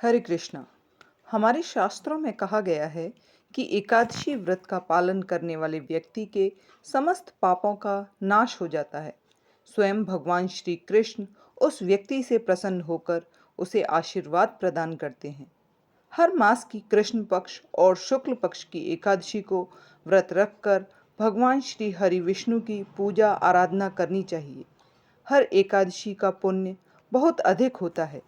हरे कृष्णा। हमारे शास्त्रों में कहा गया है कि एकादशी व्रत का पालन करने वाले व्यक्ति के समस्त पापों का नाश हो जाता है। स्वयं भगवान श्री कृष्ण उस व्यक्ति से प्रसन्न होकर उसे आशीर्वाद प्रदान करते हैं। हर मास की कृष्ण पक्ष और शुक्ल पक्ष की एकादशी को व्रत रखकर भगवान श्री हरि विष्णु की पूजा आराधना करनी चाहिए। हर एकादशी का पुण्य बहुत अधिक होता है।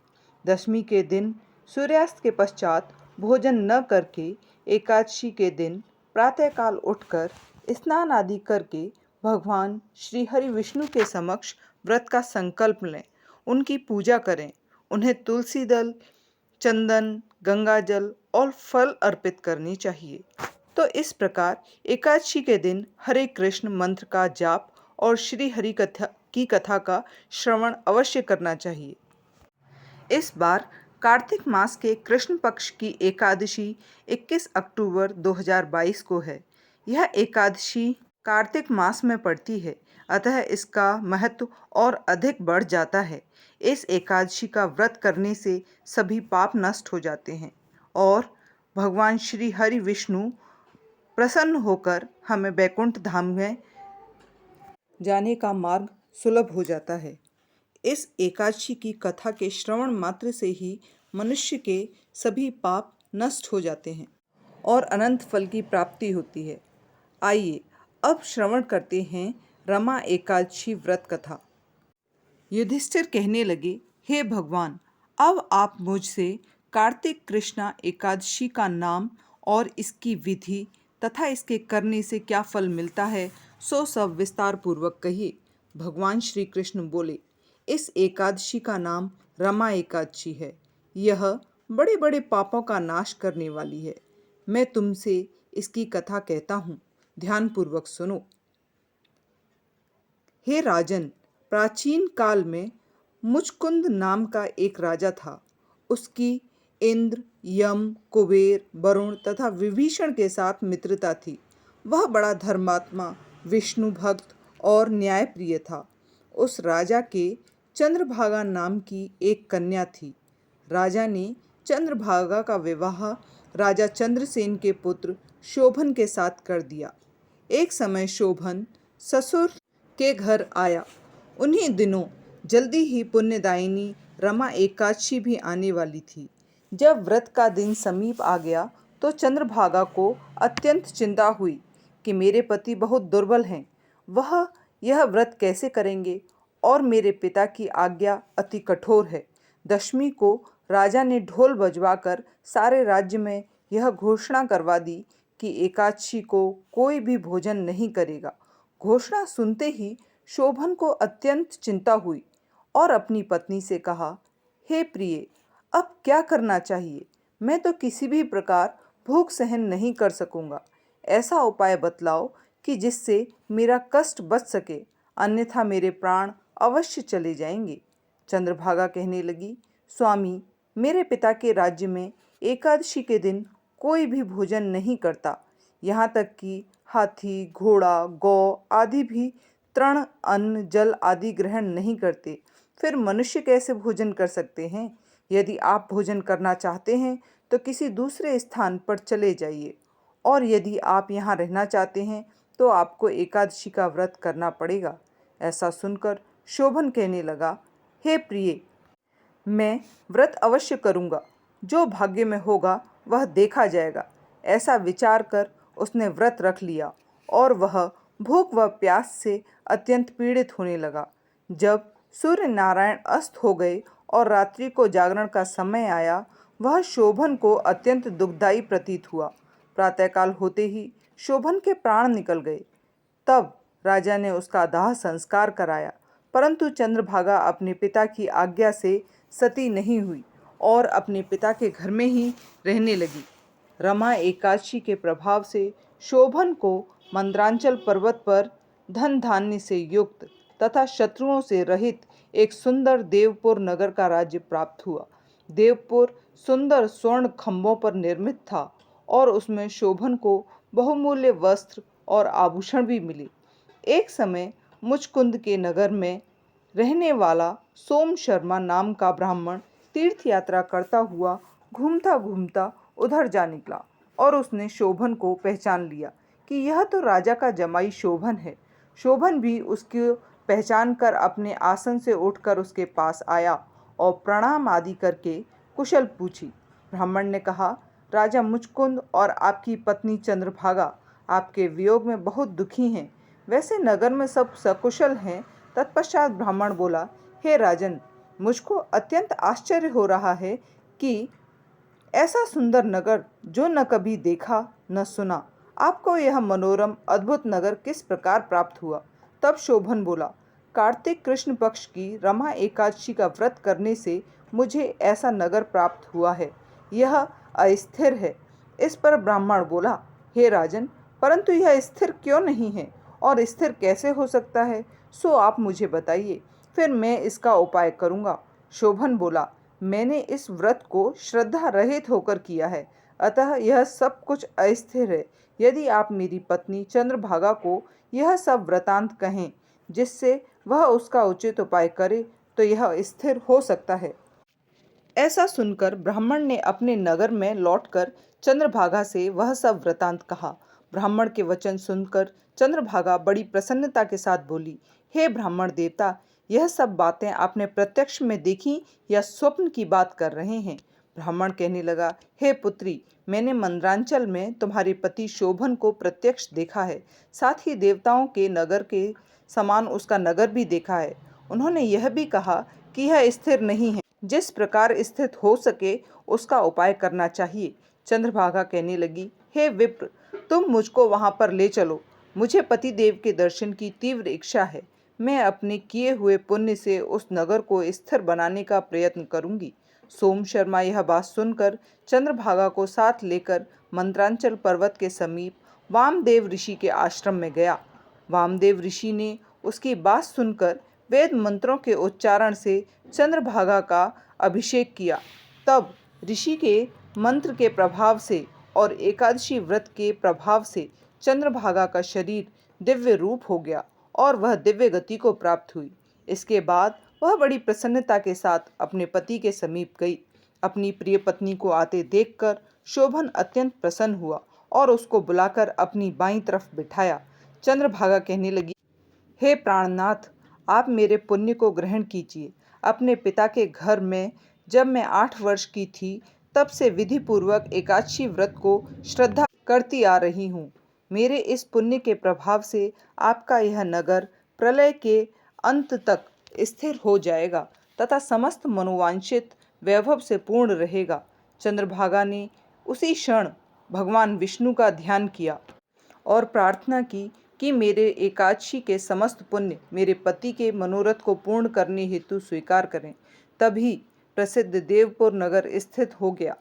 दशमी के दिन सूर्यास्त के पश्चात भोजन न करके एकादशी के दिन प्रातःकाल उठकर स्नान आदि करके भगवान श्री हरि विष्णु के समक्ष व्रत का संकल्प लें, उनकी पूजा करें, उन्हें तुलसी दल, चंदन, गंगाजल और फल अर्पित करनी चाहिए। तो इस प्रकार एकादशी के दिन हरे कृष्ण मंत्र का जाप और श्री हरि कथा की कथा का श्रवण अवश्य करना चाहिए। इस बार कार्तिक मास के कृष्ण पक्ष की एकादशी 21 अक्टूबर 2022 को है। यह एकादशी कार्तिक मास में पड़ती है, अतः इसका महत्व और अधिक बढ़ जाता है। इस एकादशी का व्रत करने से सभी पाप नष्ट हो जाते हैं और भगवान श्री हरि विष्णु प्रसन्न होकर हमें वैकुंठ धाम में जाने का मार्ग सुलभ हो जाता है। इस एकादशी की कथा के श्रवण मात्र से ही मनुष्य के सभी पाप नष्ट हो जाते हैं और अनंत फल की प्राप्ति होती है। आइए अब श्रवण करते हैं रमा एकादशी व्रत कथा। युधिष्ठिर कहने लगे, हे भगवान, अब आप मुझसे कार्तिक कृष्णा एकादशी का नाम और इसकी विधि तथा इसके करने से क्या फल मिलता है सो सब विस्तार पूर्वक कहिए। भगवान श्री कृष्ण बोले, इस एकादशी का नाम रमा एकादशी है। यह बड़े बड़े पापों का नाश करने वाली है। मैं तुमसे इसकी कथा कहता हूँ, ध्यानपूर्वक सुनो। हे राजन, प्राचीन काल में मुचकुंद नाम का एक राजा था। उसकी इंद्र, यम, कुबेर, वरुण तथा विभीषण के साथ मित्रता थी। वह बड़ा धर्मात्मा, विष्णु भक्त और न्यायप्रिय था। उस राजा के चंद्रभागा नाम की एक कन्या थी। राजा ने चंद्रभागा का विवाह राजा चंद्रसेन के पुत्र शोभन के साथ कर दिया। एक समय शोभन ससुर के घर आया। उन्हीं दिनों जल्दी ही पुण्यदायिनी रमा एकादशी भी आने वाली थी। जब व्रत का दिन समीप आ गया तो चंद्रभागा को अत्यंत चिंता हुई कि मेरे पति बहुत दुर्बल हैं, वह यह व्रत कैसे करेंगे और मेरे पिता की आज्ञा अति कठोर है। दशमी को राजा ने ढोल बजवाकर सारे राज्य में यह घोषणा करवा दी कि एकादशी को कोई भी भोजन नहीं करेगा। घोषणा सुनते ही शोभन को अत्यंत चिंता हुई और अपनी पत्नी से कहा, हे प्रिय, अब क्या करना चाहिए? मैं तो किसी भी प्रकार भूख सहन नहीं कर सकूंगा। ऐसा उपाय बतलाओ कि जिससे मेरा कष्ट बच सके, अन्यथा मेरे प्राण अवश्य चले जाएंगे। चंद्रभागा कहने लगी, स्वामी, मेरे पिता के राज्य में एकादशी के दिन कोई भी भोजन नहीं करता। यहाँ तक कि हाथी, घोड़ा, गौ आदि भी तृण, अन्न, जल आदि ग्रहण नहीं करते। फिर मनुष्य कैसे भोजन कर सकते हैं? यदि आप भोजन करना चाहते हैं तो किसी दूसरे स्थान पर चले जाइए, और यदि आप यहाँ रहना चाहते हैं तो आपको एकादशी का व्रत करना पड़ेगा। ऐसा सुनकर शोभन कहने लगा, हे प्रिय, मैं व्रत अवश्य करूँगा। जो भाग्य में होगा वह देखा जाएगा। ऐसा विचार कर उसने व्रत रख लिया और वह भूख व प्यास से अत्यंत पीड़ित होने लगा। जब सूर्य नारायण अस्त हो गए और रात्रि को जागरण का समय आया, वह शोभन को अत्यंत दुखदायी प्रतीत हुआ। प्रातःकाल होते ही शोभन के प्राण निकल गए। तब राजा ने उसका दाह संस्कार कराया, परंतु चंद्रभागा अपने पिता की आज्ञा से सती नहीं हुई और अपने पिता के घर में ही रहने लगी। रमा एकादशी के प्रभाव से शोभन को मंद्रांचल पर्वत पर धन धान्य से युक्त तथा शत्रुओं से रहित एक सुंदर देवपुर नगर का राज्य प्राप्त हुआ। देवपुर सुंदर स्वर्ण खंभों पर निर्मित था और उसमें शोभन को बहुमूल्य वस्त्र और आभूषण भी मिले। एक समय मुचकुंद के नगर में रहने वाला सोम शर्मा नाम का ब्राह्मण तीर्थ यात्रा करता हुआ घूमता घूमता उधर जा निकला और उसने शोभन को पहचान लिया कि यह तो राजा का जमाई शोभन है। शोभन भी उसकी पहचान कर अपने आसन से उठकर उसके पास आया और प्रणाम आदि करके कुशल पूछी। ब्राह्मण ने कहा, राजा मुचकुंद और आपकी पत्नी चंद्रभागा आपके वियोग में बहुत दुखी हैं। वैसे नगर में सब सकुशल हैं। तत्पश्चात ब्राह्मण बोला, हे राजन, मुझको अत्यंत आश्चर्य हो रहा है कि ऐसा सुंदर नगर जो न कभी देखा न सुना, आपको यह मनोरम अद्भुत नगर किस प्रकार प्राप्त हुआ। तब शोभन बोला, कार्तिक कृष्ण पक्ष की रमा एकादशी का व्रत करने से मुझे ऐसा नगर प्राप्त हुआ है। यह अस्थिर है। इस पर ब्राह्मण बोला, हे राजन, परंतु यह स्थिर क्यों नहीं है और स्थिर कैसे हो सकता है, सो आप मुझे बताइए, फिर मैं इसका उपाय करूँगा। शोभन बोला, मैंने इस व्रत को श्रद्धा रहित होकर किया है, अतः यह सब कुछ अस्थिर है। यदि आप मेरी पत्नी चंद्रभागा को यह सब वृतांत कहें जिससे वह उसका उचित उपाय करे, तो यह स्थिर हो सकता है। ऐसा सुनकर ब्राह्मण ने अपने नगर में लौटकर चंद्रभागा से वह सब वृतांत कहा। ब्राह्मण के वचन सुनकर चंद्रभागा बड़ी प्रसन्नता के साथ बोली, हे ब्राह्मण देवता, यह सब बातें आपने प्रत्यक्ष में देखी या स्वप्न की बात कर रहे हैं। ब्राह्मण कहने लगा, हे पुत्री, मैंने मंदरांचल में तुम्हारे पति शोभन को प्रत्यक्ष देखा है, साथ ही देवताओं के नगर के समान उसका नगर भी देखा है। उन्होंने यह भी कहा कि यह स्थिर नहीं है, जिस प्रकार स्थित हो सके उसका उपाय करना चाहिए। चंद्रभागा कहने लगी, हे विप्र, तुम मुझको वहां पर ले चलो। मुझे पतिदेव के दर्शन की तीव्र इच्छा है। मैं अपने किए हुए पुण्य से उस नगर को स्थिर बनाने का प्रयत्न करूंगी। सोम शर्मा यह बात सुनकर चंद्रभागा को साथ लेकर मंत्रांचल पर्वत के समीप वामदेव ऋषि के आश्रम में गया। वामदेव ऋषि ने उसकी बात सुनकर वेद मंत्रों के उच्चारण से चंद्रभागा का अभिषेक किया। तब ऋषि के मंत्र के प्रभाव से और एकादशी व्रत के प्रभाव से चंद्रभागा का शरीर दिव्य रूप हो गया और वह दिव्य गति को प्राप्त हुई। इसके बाद वह बड़ी प्रसन्नता के साथ अपने पति के समीप गई। अपनी प्रिय पत्नी को आते देखकर शोभन अत्यंत प्रसन्न हुआ और उसको बुलाकर अपनी बाईं तरफ बिठाया। चंद्रभागा कहने लगी, हे प्राणनाथ, आप मेरे पुण्य को ग्रहण कीजिए। अपने पिता के घर में जब मैं 8 वर्ष की थी, तब से विधि पूर्वक एकादशी व्रत को श्रद्धा करती आ रही हूँ। मेरे इस पुण्य के प्रभाव से आपका यह नगर प्रलय के अंत तक स्थिर हो जाएगा तथा समस्त मनोवांछित वैभव से पूर्ण रहेगा। चंद्रभागा ने उसी क्षण भगवान विष्णु का ध्यान किया और प्रार्थना की कि मेरे एकादशी के समस्त पुण्य मेरे पति के मनोरथ को पूर्ण करने हेतु स्वीकार करें। तभी प्रसिद्ध देवपुर नगर स्थित हो गया।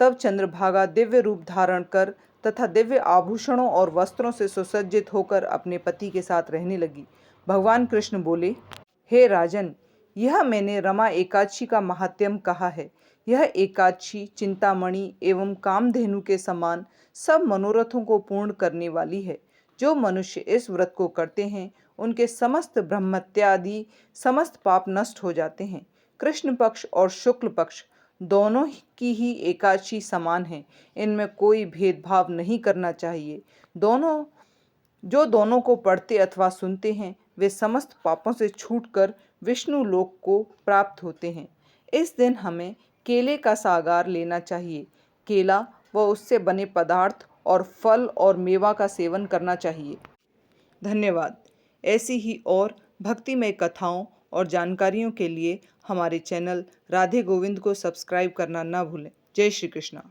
तब चंद्रभागा दिव्य रूप धारण कर तथा दिव्य आभूषणों और वस्त्रों से सुसज्जित होकर अपने पति के साथ रहने लगी। भगवान कृष्ण बोले, हे राजन, यह मैंने रमा एकादशी का महात्म्य कहा है। यह एकादशी चिंतामणि एवं कामधेनु के समान सब मनोरथों को पूर्ण करने वाली है। जो मनुष्य इस व्रत को करते हैं, उनके समस्त ब्रह्मत्यादि समस्त पाप नष्ट हो जाते हैं। कृष्ण पक्ष और शुक्ल पक्ष दोनों की ही एकादशी समान है। इनमें कोई भेदभाव नहीं करना चाहिए। दोनों को पढ़ते अथवा सुनते हैं, वे समस्त पापों से छूटकर विष्णु लोक को प्राप्त होते हैं। इस दिन हमें केले का सागार लेना चाहिए। केला व उससे बने पदार्थ और फल और मेवा का सेवन करना चाहिए। धन्यवाद। ऐसी ही और भक्तिमय कथाओं और जानकारियों के लिए हमारे चैनल राधे गोविंद को सब्सक्राइब करना ना भूलें। जय श्री कृष्णा।